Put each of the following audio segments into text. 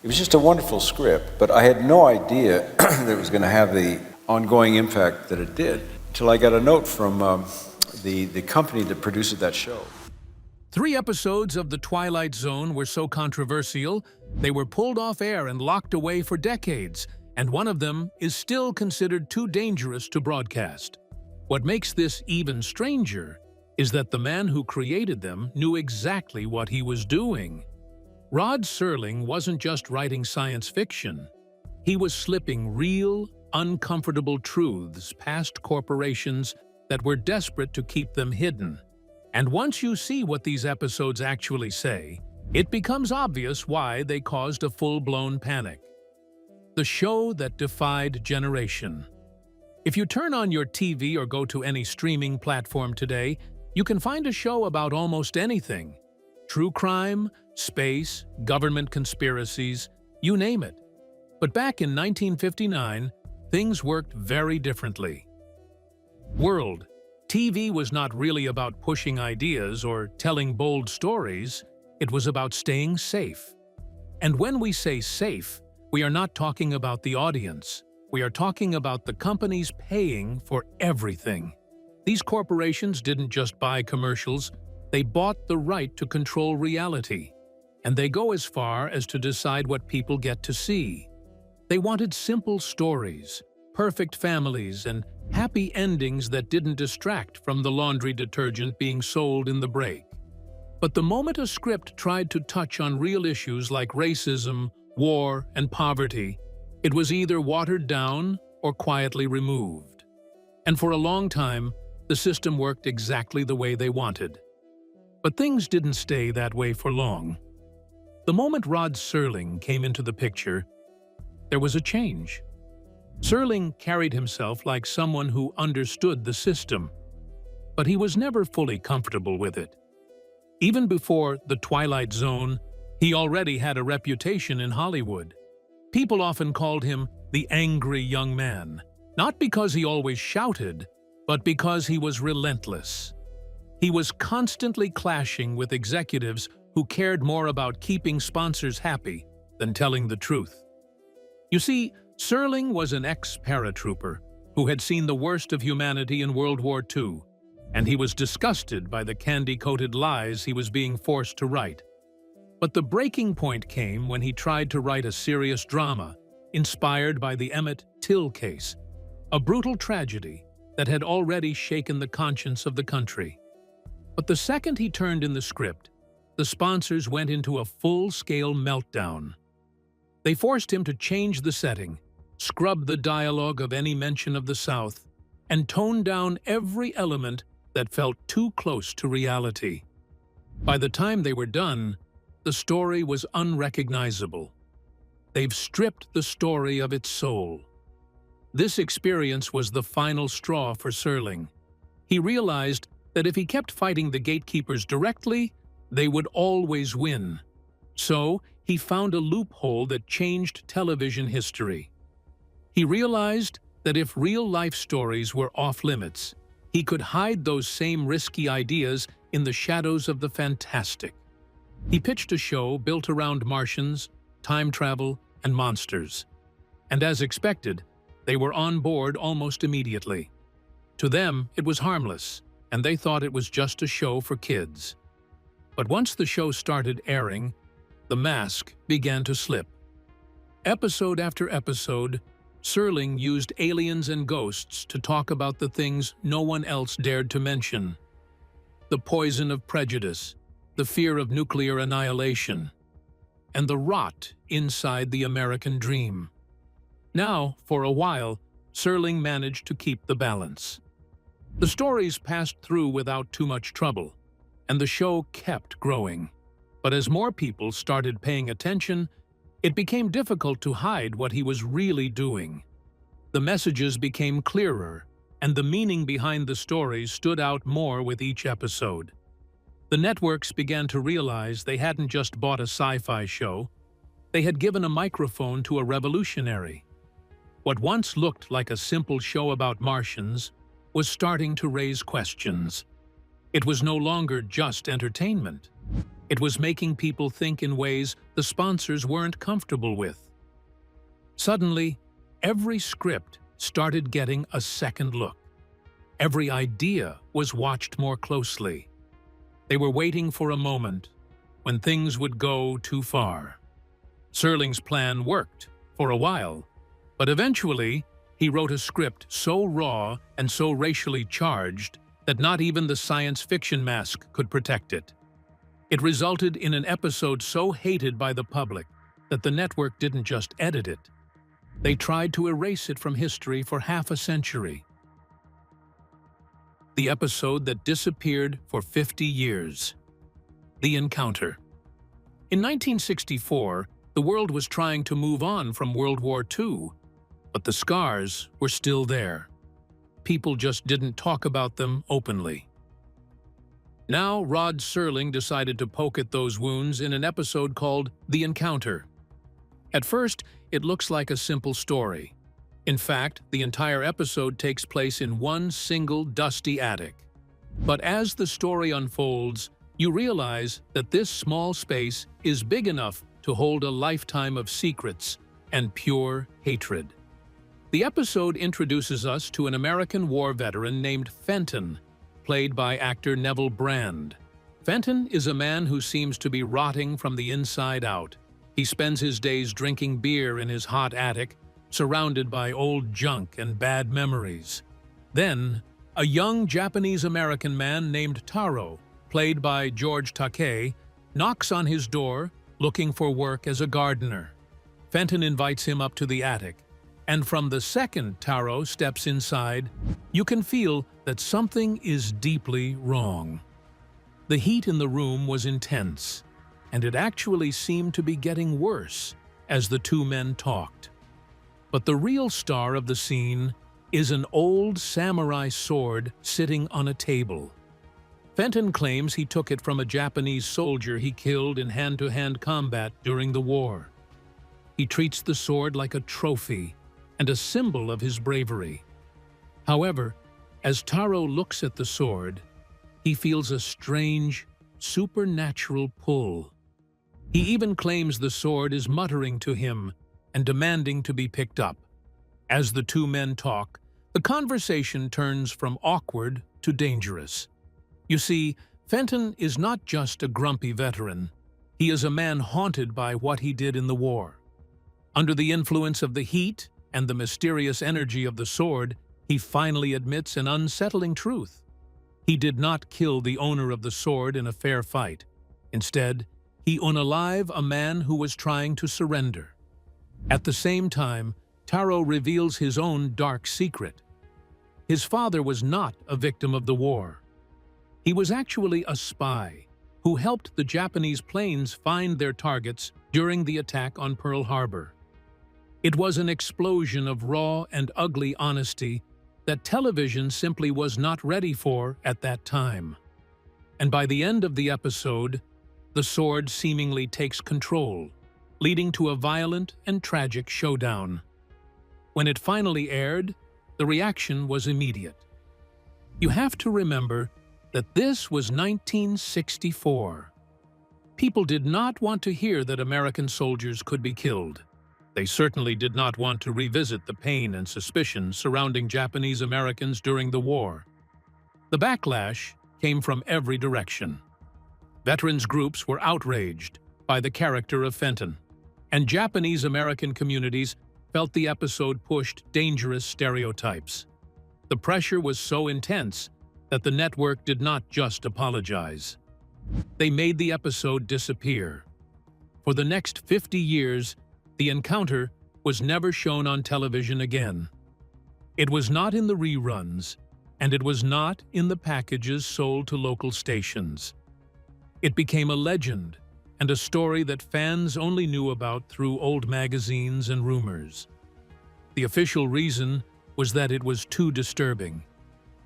It was just a wonderful script, but I had no idea that it was going to have the ongoing impact that it did until I got a note from the company that produces that show. 3 episodes of The Twilight Zone were so controversial, they were pulled off air and locked away for decades, and one of them is still considered too dangerous to broadcast. What makes this even stranger is that the man who created them knew exactly what he was doing. Rod Serling wasn't just writing science fiction. He was slipping real, uncomfortable truths past corporations that were desperate to keep them hidden. And once you see what these episodes actually say, it becomes obvious why they caused a full-blown panic. The show that defied generation. If you turn on your TV or go to any streaming platform today, you can find a show about almost anything. True crime, space, government conspiracies, you name it. But back in 1959, things worked very differently. World. TV was not really about pushing ideas or telling bold stories, it was about staying safe. And when we say safe, we are not talking about the audience. We are talking about the companies paying for everything. These corporations didn't just buy commercials, they bought the right to control reality. And they go as far as to decide what people get to see. They wanted simple stories, perfect families, and happy endings that didn't distract from the laundry detergent being sold in the break. But the moment a script tried to touch on real issues like racism, war, and poverty, it was either watered down or quietly removed. And for a long time, the system worked exactly the way they wanted. But things didn't stay that way for long. The moment Rod Serling came into the picture, there was a change. Serling carried himself like someone who understood the system, but he was never fully comfortable with it. Even before The Twilight Zone, he already had a reputation in Hollywood. People often called him the angry young man, not because he always shouted, but because he was relentless. He was constantly clashing with executives who cared more about keeping sponsors happy than telling the truth. You see, Serling was an ex-paratrooper who had seen the worst of humanity in World War II, and he was disgusted by the candy-coated lies he was being forced to write. But the breaking point came when he tried to write a serious drama inspired by the Emmett Till case, a brutal tragedy that had already shaken the conscience of the country. But the second he turned in the script, the sponsors went into a full-scale meltdown. They forced him to change the setting, scrub the dialogue of any mention of the South, and tone down every element that felt too close to reality. By the time they were done, the story was unrecognizable. They've stripped the story of its soul. This experience was the final straw for Serling. He realized that if he kept fighting the gatekeepers directly, they would always win. So, he found a loophole that changed television history. He realized that if real-life stories were off-limits, he could hide those same risky ideas in the shadows of the fantastic. He pitched a show built around Martians, time travel, and monsters. And as expected, they were on board almost immediately. To them, it was harmless, and they thought it was just a show for kids. But once the show started airing, the mask began to slip. Episode after episode, Serling used aliens and ghosts to talk about the things no one else dared to mention. The poison of prejudice, the fear of nuclear annihilation, and the rot inside the American dream. Now, for a while, Serling managed to keep the balance. The stories passed through without too much trouble, and the show kept growing. But as more people started paying attention, it became difficult to hide what he was really doing. The messages became clearer, and the meaning behind the stories stood out more with each episode. The networks began to realize they hadn't just bought a sci-fi show, they had given a microphone to a revolutionary. What once looked like a simple show about Martians was starting to raise questions. It was no longer just entertainment. It was making people think in ways the sponsors weren't comfortable with. Suddenly, every script started getting a second look. Every idea was watched more closely. They were waiting for a moment when things would go too far. Serling's plan worked for a while, but eventually he wrote a script so raw and so racially charged that not even the science fiction mask could protect it. It resulted in an episode so hated by the public that the network didn't just edit it. They tried to erase it from history for half a century. The episode that disappeared for 50 years. The Encounter. In 1964, the world was trying to move on from World War II, but the scars were still there. People just didn't talk about them openly. Now, Rod Serling decided to poke at those wounds in an episode called The Encounter. At first, it looks like a simple story. In fact, the entire episode takes place in one single dusty attic. But as the story unfolds, you realize that this small space is big enough to hold a lifetime of secrets and pure hatred. The episode introduces us to an American war veteran named Fenton, played by actor Neville Brand. Fenton is a man who seems to be rotting from the inside out. He spends his days drinking beer in his hot attic, surrounded by old junk and bad memories. Then, a young Japanese-American man named Taro, played by George Takei, knocks on his door looking for work as a gardener. Fenton invites him up to the attic, and from the second Taro steps inside, you can feel that something is deeply wrong. The heat in the room was intense, and it actually seemed to be getting worse as the two men talked. But the real star of the scene is an old samurai sword sitting on a table. Fenton claims he took it from a Japanese soldier he killed in hand-to-hand combat during the war. He treats the sword like a trophy and a symbol of his bravery. However, as Taro looks at the sword, he feels a strange, supernatural pull. He even claims the sword is muttering to him and demanding to be picked up. As the two men talk, the conversation turns from awkward to dangerous. You see, Fenton is not just a grumpy veteran. He is a man haunted by what he did in the war. Under the influence of the heat and the mysterious energy of the sword, he finally admits an unsettling truth. He did not kill the owner of the sword in a fair fight. Instead, he unalive a man who was trying to surrender. At the same time, Taro reveals his own dark secret. His father was not a victim of the war. He was actually a spy who helped the Japanese planes find their targets during the attack on Pearl Harbor. It was an explosion of raw and ugly honesty that television simply was not ready for at that time. And by the end of the episode, the sword seemingly takes control, leading to a violent and tragic showdown. When it finally aired, the reaction was immediate. You have to remember that this was 1964. People did not want to hear that American soldiers could be killed. They certainly did not want to revisit the pain and suspicion surrounding Japanese Americans during the war. The backlash came from every direction. Veterans groups were outraged by the character of Fenton, and Japanese American communities felt the episode pushed dangerous stereotypes. The pressure was so intense that the network did not just apologize. They made the episode disappear. For the next 50 years, The Encounter was never shown on television again. It was not in the reruns, and it was not in the packages sold to local stations. It became a legend and a story that fans only knew about through old magazines and rumors. The official reason was that it was too disturbing,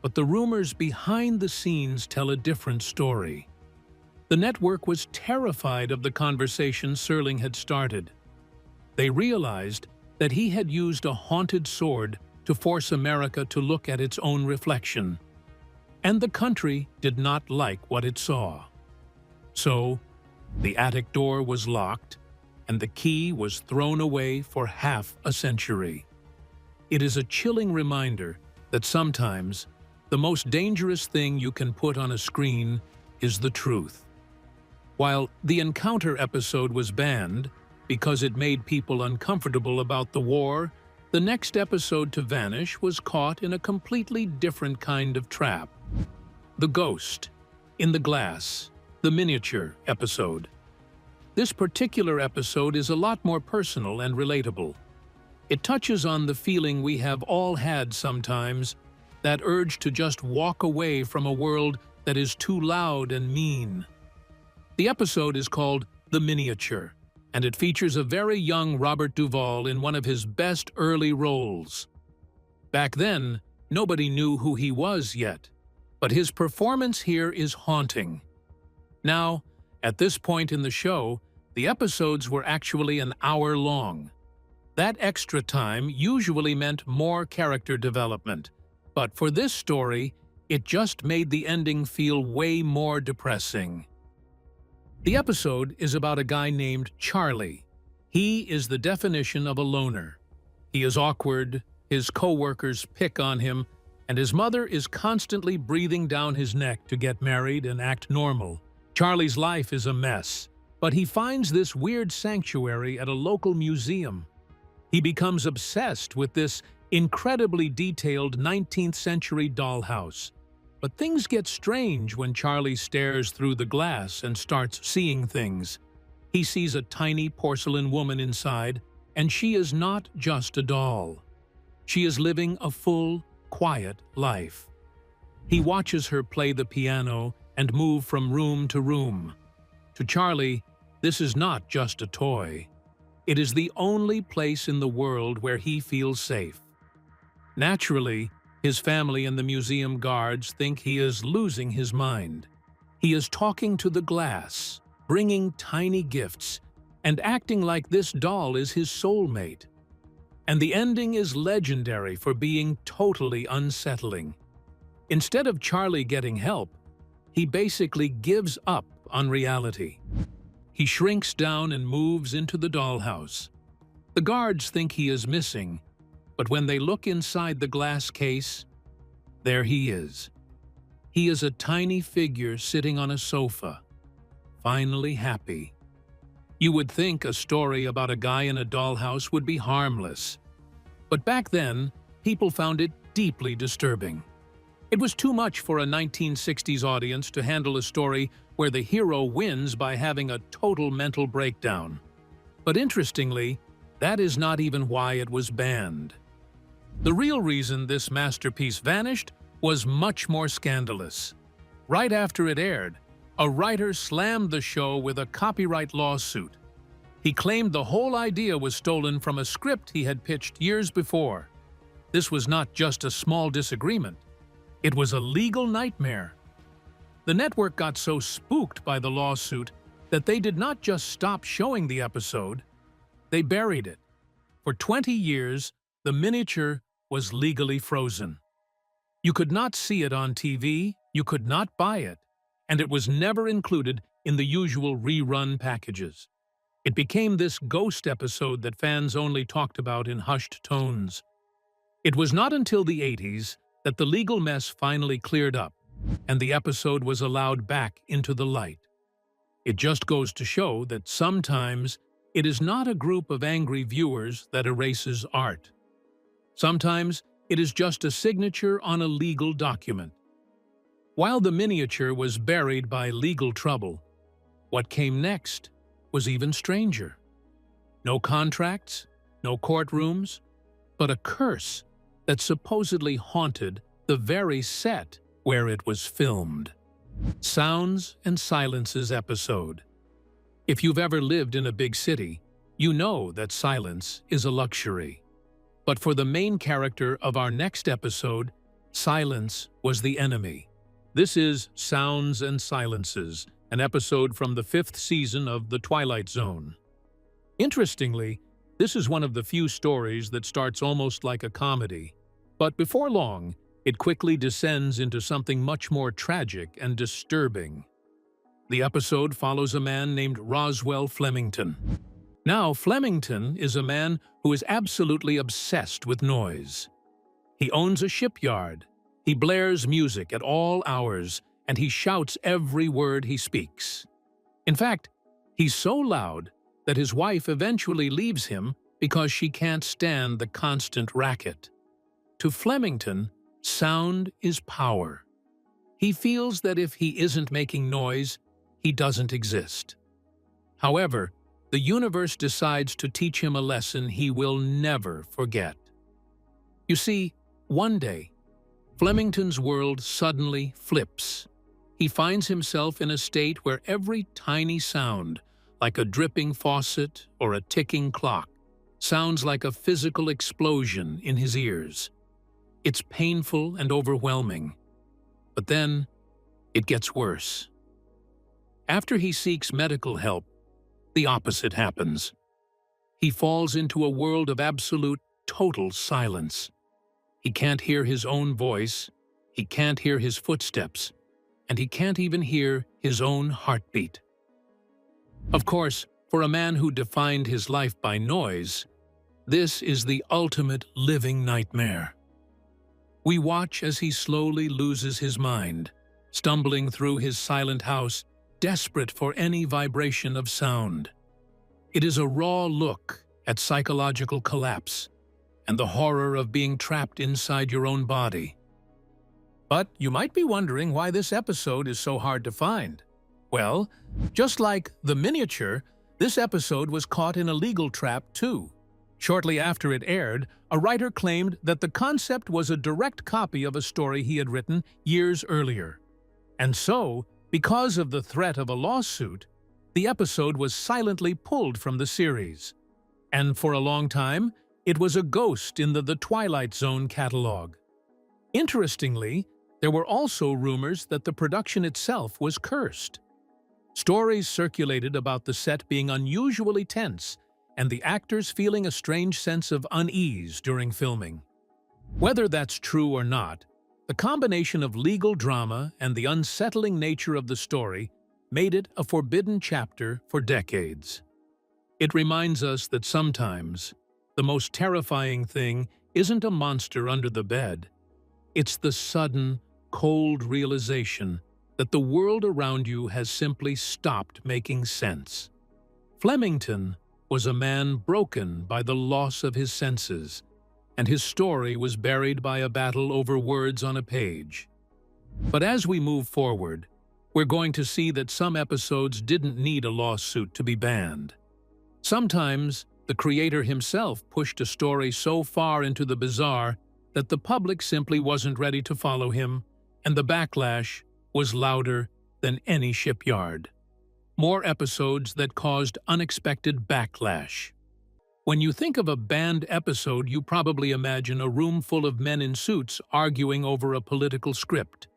but the rumors behind the scenes tell a different story. The network was terrified of the conversation Serling had started. They realized that he had used a haunted sword to force America to look at its own reflection, and the country did not like what it saw. So, The attic door was locked, and the key was thrown away for half a century. It is a chilling reminder that sometimes the most dangerous thing you can put on a screen is the truth. While the Encounter episode was banned because it made people uncomfortable about the war, the next episode to vanish was caught in a completely different kind of trap. The Ghost in the Glass, the miniature episode. This particular episode is a lot more personal and relatable. It touches on the feeling we have all had sometimes, that urge to just walk away from a world that is too loud and mean. The episode is called The Miniature, and it features a very young Robert Duvall in one of his best early roles. Back then, nobody knew who he was yet, but his performance here is haunting. Now, at this point in the show, the episodes were actually an hour long. That extra time usually meant more character development, but for this story, it just made the ending feel way more depressing. The episode is about a guy named Charlie. He is the definition of a loner. He is awkward, his co-workers pick on him, and his mother is constantly breathing down his neck to get married and act normal. Charlie's life is a mess, but he finds this weird sanctuary at a local museum. He becomes obsessed with this incredibly detailed 19th century dollhouse. But things get strange when Charlie stares through the glass and starts seeing things. He sees a tiny porcelain woman inside, and she is not just a doll. She is living a full, quiet life. He watches her play the piano and move from room to room. To Charlie, this is not just a toy. It is the only place in the world where he feels safe. Naturally, his family and the museum guards think he is losing his mind. He is talking to the glass, bringing tiny gifts, and acting like this doll is his soulmate. And the ending is legendary for being totally unsettling. Instead of Charlie getting help, he basically gives up on reality. He shrinks down and moves into the dollhouse. The guards think he is missing, but when they look inside the glass case, there he is. He is a tiny figure sitting on a sofa, finally happy. You would think a story about a guy in a dollhouse would be harmless. But back then, people found it deeply disturbing. It was too much for a 1960s audience to handle a story where the hero wins by having a total mental breakdown. But interestingly, that is not even why it was banned. The real reason this masterpiece vanished was much more scandalous. Right after it aired, a writer slammed the show with a copyright lawsuit. He claimed the whole idea was stolen from a script he had pitched years before. This was not just a small disagreement. It was a legal nightmare. The network got so spooked by the lawsuit that they did not just stop showing the episode, they buried it. For 20 years, The Miniature was legally frozen. You could not see it on TV, you could not buy it, and it was never included in the usual rerun packages. It became this ghost episode that fans only talked about in hushed tones. It was not until the 80s that the legal mess finally cleared up, and the episode was allowed back into the light. It just goes to show that sometimes it is not a group of angry viewers that erases art. Sometimes it is just a signature on a legal document. While The Miniature was buried by legal trouble, what came next was even stranger. No contracts, no courtrooms, but a curse that supposedly haunted the very set where it was filmed. Sounds and Silences episode. If you've ever lived in a big city, you know that silence is a luxury. But for the main character of our next episode, silence was the enemy. This is Sounds and Silences, an episode from the 5th season of The Twilight Zone. Interestingly, this is one of the few stories that starts almost like a comedy. But before long, it quickly descends into something much more tragic and disturbing. The episode follows a man named Roswell Flemington. Now, Flemington is a man who is absolutely obsessed with noise. He owns a shipyard. He blares music at all hours, and he shouts every word he speaks. In fact, he's so loud that his wife eventually leaves him because she can't stand the constant racket. To Flemington, sound is power. He feels that if he isn't making noise, he doesn't exist. However, the universe decides to teach him a lesson he will never forget. You see, one day, Flemington's world suddenly flips. He finds himself in a state where every tiny sound, like a dripping faucet or a ticking clock, sounds like a physical explosion in his ears. It's painful and overwhelming. But then, it gets worse. After he seeks medical help, the opposite happens. He falls into a world of absolute, total silence. He can't hear his own voice, he can't hear his footsteps, and he can't even hear his own heartbeat. Of course, for a man who defined his life by noise, this is the ultimate living nightmare. We watch as he slowly loses his mind, stumbling through his silent house, desperate for any vibration of sound. It is a raw look at psychological collapse and the horror of being trapped inside your own body. But you might be wondering why this episode is so hard to find. Well, just like The Miniature, this episode was caught in a legal trap too. Shortly after it aired, a writer claimed that the concept was a direct copy of a story he had written years earlier. And so, because of the threat of a lawsuit, the episode was silently pulled from the series. And for a long time, it was a ghost in the Twilight Zone catalog. Interestingly, there were also rumors that the production itself was cursed. Stories circulated about the set being unusually tense and the actors feeling a strange sense of unease during filming. Whether that's true or not, the combination of legal drama and the unsettling nature of the story made it a forbidden chapter for decades. It reminds us that sometimes the most terrifying thing isn't a monster under the bed. It's the sudden, cold realization that the world around you has simply stopped making sense. Flemington was a man broken by the loss of his senses, and his story was buried by a battle over words on a page. But as we move forward, we're going to see that some episodes didn't need a lawsuit to be banned. Sometimes, the creator himself pushed a story so far into the bizarre that the public simply wasn't ready to follow him, and the backlash was louder than any shipyard. More episodes that caused unexpected backlash. When you think of a banned episode, you probably imagine a room full of men in suits arguing over a political script.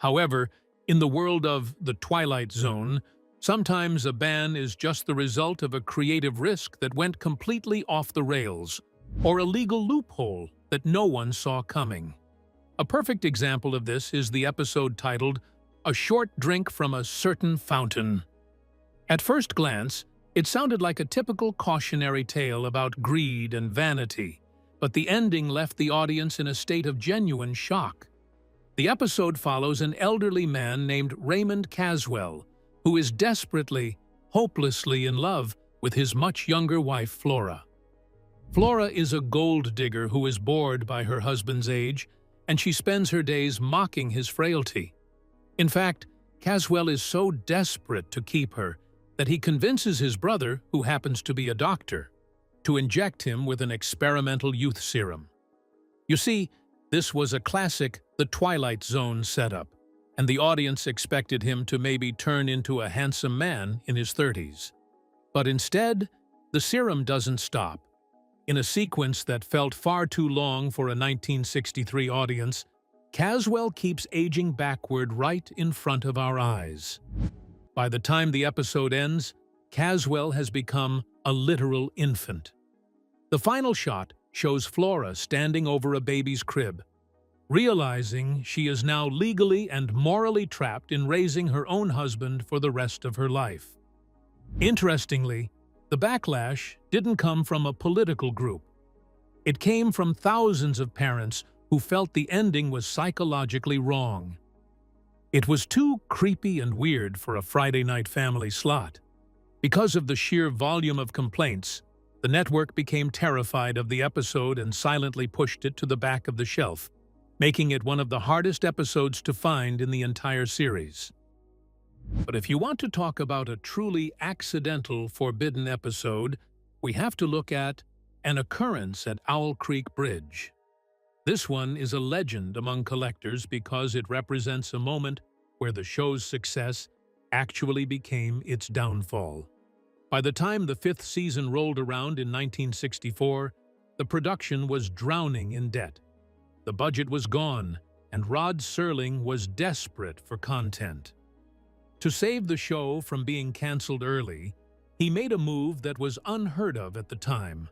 However, in the world of the Twilight Zone, sometimes a ban is just the result of a creative risk that went completely off the rails, or a legal loophole that no one saw coming. A perfect example of this is the episode titled, "A Short Drink from a Certain Fountain." At first glance, it sounded like a typical cautionary tale about greed and vanity, but the ending left the audience in a state of genuine shock. The episode follows an elderly man named Raymond Caswell, who is desperately, hopelessly in love with his much younger wife, Flora. Flora is a gold digger who is bored by her husband's age, and she spends her days mocking his frailty. In fact, Caswell is so desperate to keep her that he convinces his brother, who happens to be a doctor, to inject him with an experimental youth serum. You see, this was a classic The Twilight Zone setup, and the audience expected him to maybe turn into a handsome man in his 30s. But instead, the serum doesn't stop. In a sequence that felt far too long for a 1963 audience, Caswell keeps aging backward right in front of our eyes. By the time the episode ends, Caswell has become a literal infant. The final shot shows Flora standing over a baby's crib. realizing she is now legally and morally trapped in raising her own husband for the rest of her life. Interestingly, the backlash didn't come from a political group. It came from thousands of parents who felt the ending was psychologically wrong. It was too creepy and weird for a Friday night family slot. Because of the sheer volume of complaints, the network became terrified of the episode and silently pushed it to the back of the shelf, making it one of the hardest episodes to find in the entire series. But if you want to talk about a truly accidental forbidden episode, we have to look at An Occurrence at Owl Creek Bridge. This one is a legend among collectors because it represents a moment where the show's success actually became its downfall. By the time the 5th season rolled around in 1964, the production was drowning in debt. The budget was gone, and Rod Serling was desperate for content. To save the show from being canceled early, he made a move that was unheard of at the time.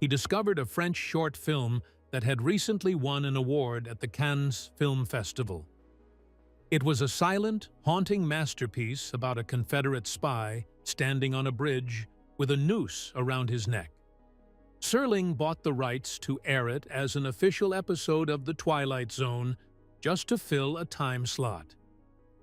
He discovered a French short film that had recently won an award at the Cannes Film Festival. It was a silent, haunting masterpiece about a Confederate spy standing on a bridge with a noose around his neck. Serling bought the rights to air it as an official episode of The Twilight Zone just to fill a time slot.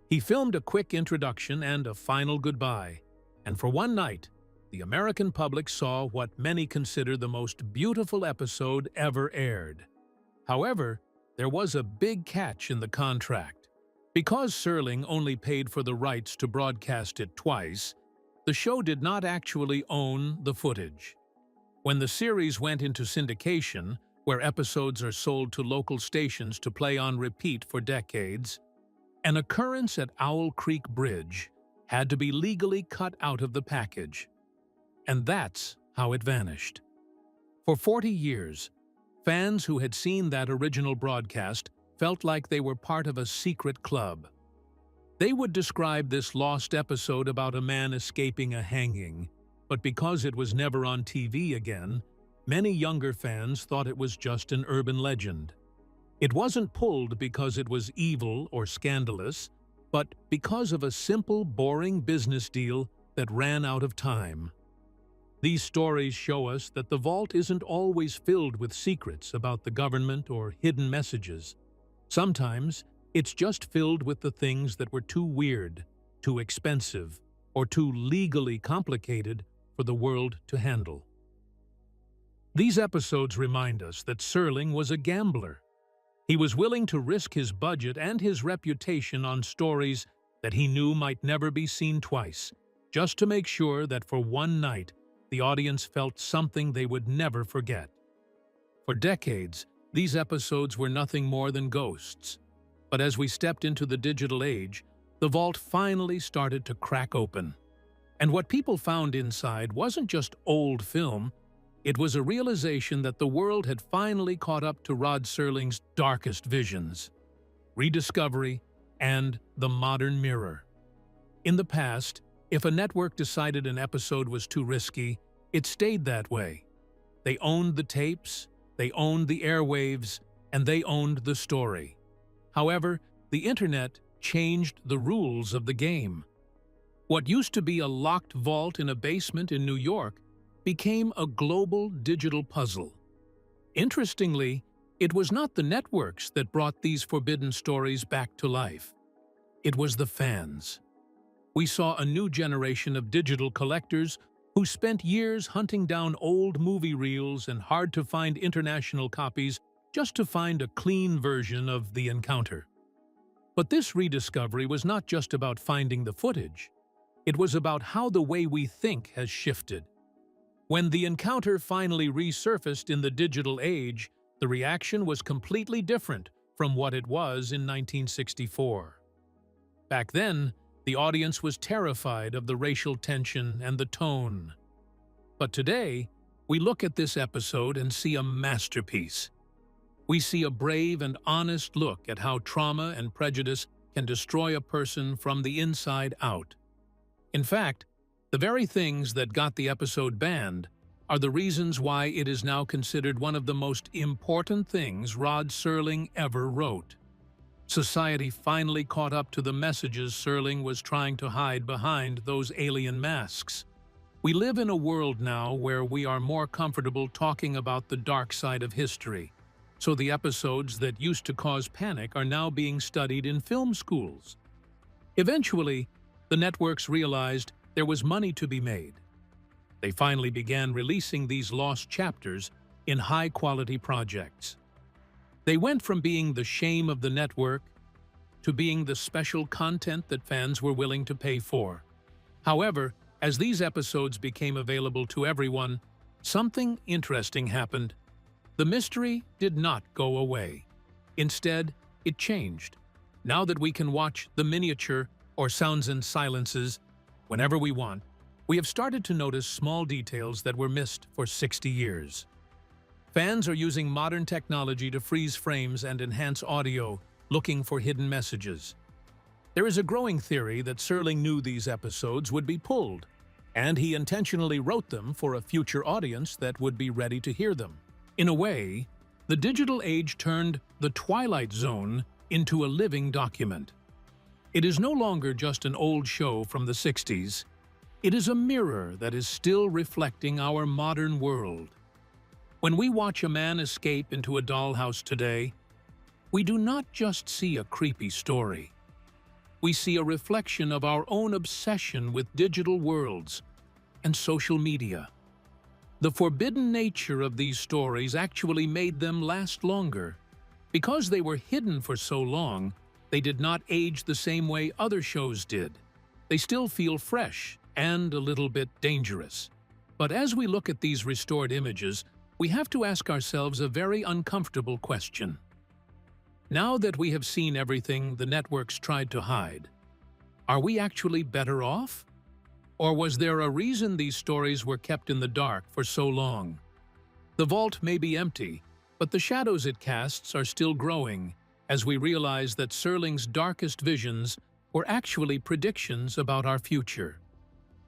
He filmed a quick introduction and a final goodbye, and for one night, the American public saw what many consider the most beautiful episode ever aired. However, there was a big catch in the contract. Because Serling only paid for the rights to broadcast it twice, the show did not actually own the footage. When the series went into syndication, where episodes are sold to local stations to play on repeat for decades, An Occurrence at Owl Creek Bridge had to be legally cut out of the package. And that's how it vanished. For 40 years, fans who had seen that original broadcast felt like they were part of a secret club. They would describe this lost episode about a man escaping a hanging, but because it was never on TV again, many younger fans thought it was just an urban legend. It wasn't pulled because it was evil or scandalous, but because of a simple, boring business deal that ran out of time. These stories show us that the vault isn't always filled with secrets about the government or hidden messages. Sometimes, it's just filled with the things that were too weird, too expensive, or too legally complicated for the world to handle. These episodes remind us that Serling was a gambler. He was willing to risk his budget and his reputation on stories that he knew might never be seen twice, just to make sure that for one night, the audience felt something they would never forget. For decades, these episodes were nothing more than ghosts. But as we stepped into the digital age, the vault finally started to crack open. And what people found inside wasn't just old film, it was a realization that the world had finally caught up to Rod Serling's darkest visions: rediscovery and the modern mirror. In the past, if a network decided an episode was too risky, it stayed that way. They owned the tapes, they owned the airwaves, and they owned the story. However, the internet changed the rules of the game. What used to be a locked vault in a basement in New York became a global digital puzzle. Interestingly, it was not the networks that brought these forbidden stories back to life. It was the fans. We saw a new generation of digital collectors who spent years hunting down old movie reels and hard-to-find international copies just to find a clean version of The Encounter. But this rediscovery was not just about finding the footage. It was about how the way we think has shifted. When The Encounter finally resurfaced in the digital age, the reaction was completely different from what it was in 1964. Back then, the audience was terrified of the racial tension and the tone. But today, we look at this episode and see a masterpiece. We see a brave and honest look at how trauma and prejudice can destroy a person from the inside out. In fact, the very things that got the episode banned are the reasons why it is now considered one of the most important things Rod Serling ever wrote. Society finally caught up to the messages Serling was trying to hide behind those alien masks. We live in a world now where we are more comfortable talking about the dark side of history, so the episodes that used to cause panic are now being studied in film schools. Eventually, the networks realized there was money to be made. They finally began releasing these lost chapters in high-quality projects. They went from being the shame of the network to being the special content that fans were willing to pay for. However, as these episodes became available to everyone, something interesting happened. The mystery did not go away. Instead, it changed. Now that we can watch the miniature or sounds and silences whenever we want, we have started to notice small details that were missed for 60 years. Fans are using modern technology to freeze frames and enhance audio, looking for hidden messages. There is a growing theory that Serling knew these episodes would be pulled, and he intentionally wrote them for a future audience that would be ready to hear them. In a way, the digital age turned the Twilight Zone into a living document. It is no longer just an old show from the 60s. It is a mirror that is still reflecting our modern world. When we watch a man escape into a dollhouse today, we do not just see a creepy story. We see a reflection of our own obsession with digital worlds and social media. The forbidden nature of these stories actually made them last longer. Because they were hidden for so long, they did not age the same way other shows did. They still feel fresh and a little bit dangerous. But as we look at these restored images, we have to ask ourselves a very uncomfortable question. Now that we have seen everything the networks tried to hide, are we actually better off? Or was there a reason these stories were kept in the dark for so long? The vault may be empty, but the shadows it casts are still growing as we realize that Serling's darkest visions were actually predictions about our future.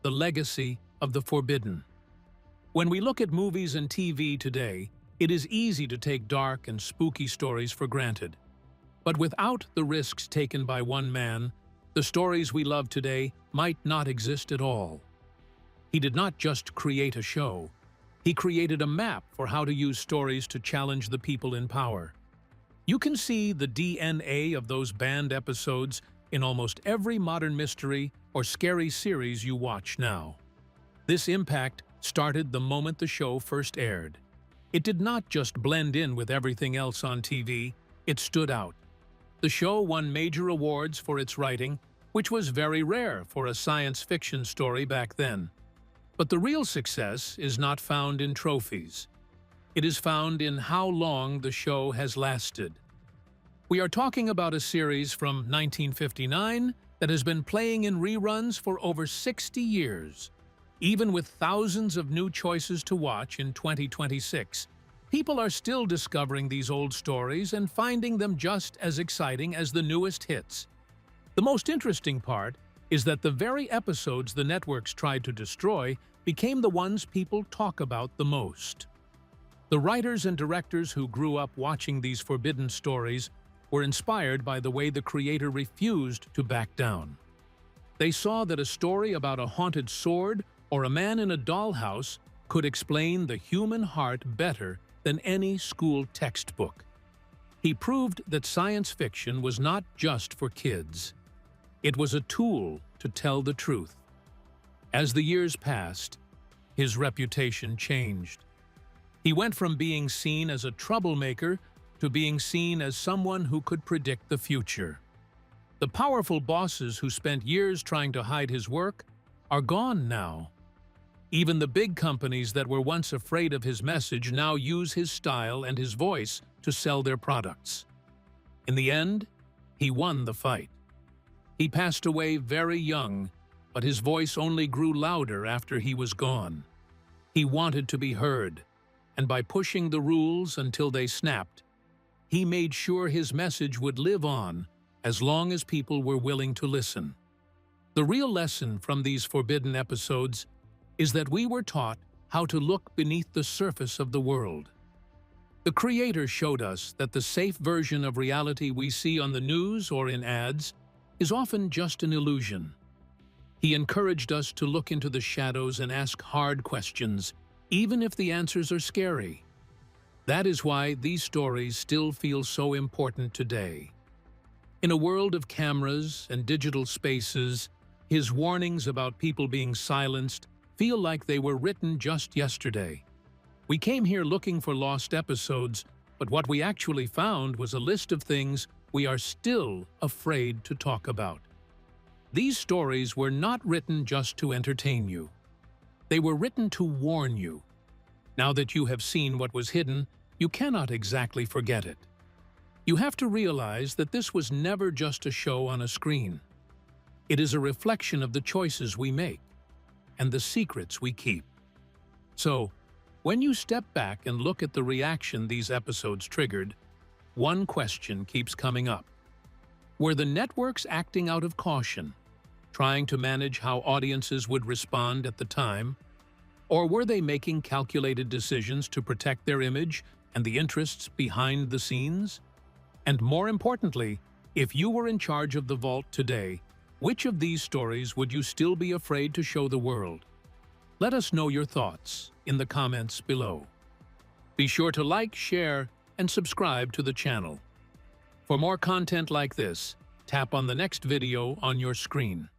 The legacy of the forbidden. When we look at movies and TV today, it is easy to take dark and spooky stories for granted. But without the risks taken by one man, the stories we love today might not exist at all. He did not just create a show. He created a map for how to use stories to challenge the people in power. You can see the DNA of those banned episodes in almost every modern mystery or scary series you watch now. This impact started the moment the show first aired. It did not just blend in with everything else on TV, it stood out. The show won major awards for its writing, which was very rare for a science fiction story back then. But the real success is not found in trophies. It is found in how long the show has lasted. We are talking about a series from 1959 that has been playing in reruns for over 60 years. Even with thousands of new choices to watch in 2026, people are still discovering these old stories and finding them just as exciting as the newest hits. The most interesting part is that the very episodes the networks tried to destroy became the ones people talk about the most. The writers and directors who grew up watching these forbidden stories were inspired by the way the creator refused to back down. They saw that a story about a haunted sword or a man in a dollhouse could explain the human heart better than any school textbook. He proved that science fiction was not just for kids. It was a tool to tell the truth. As the years passed, his reputation changed. He went from being seen as a troublemaker to being seen as someone who could predict the future. The powerful bosses who spent years trying to hide his work are gone now. Even the big companies that were once afraid of his message now use his style and his voice to sell their products. In the end, he won the fight. He passed away very young, but his voice only grew louder after he was gone. He wanted to be heard, and by pushing the rules until they snapped, he made sure his message would live on as long as people were willing to listen. The real lesson from these forbidden episodes is that we were taught how to look beneath the surface of the world. The creator showed us that the safe version of reality we see on the news or in ads is often just an illusion. He encouraged us to look into the shadows and ask hard questions, even if the answers are scary. That is why these stories still feel so important today. In a world of cameras and digital spaces, his warnings about people being silenced feel like they were written just yesterday. We came here looking for lost episodes, but what we actually found was a list of things we are still afraid to talk about. These stories were not written just to entertain you. They were written to warn you. Now that you have seen what was hidden, you cannot exactly forget it. You have to realize that this was never just a show on a screen. It is a reflection of the choices we make and the secrets we keep. So, when you step back and look at the reaction these episodes triggered, one question keeps coming up. Were the networks acting out of caution, trying to manage how audiences would respond at the time? Or were they making calculated decisions to protect their image and the interests behind the scenes? And more importantly, if you were in charge of the vault today, which of these stories would you still be afraid to show the world? Let us know your thoughts in the comments below. Be sure to like, share, and subscribe to the channel. For more content like this, tap on the next video on your screen.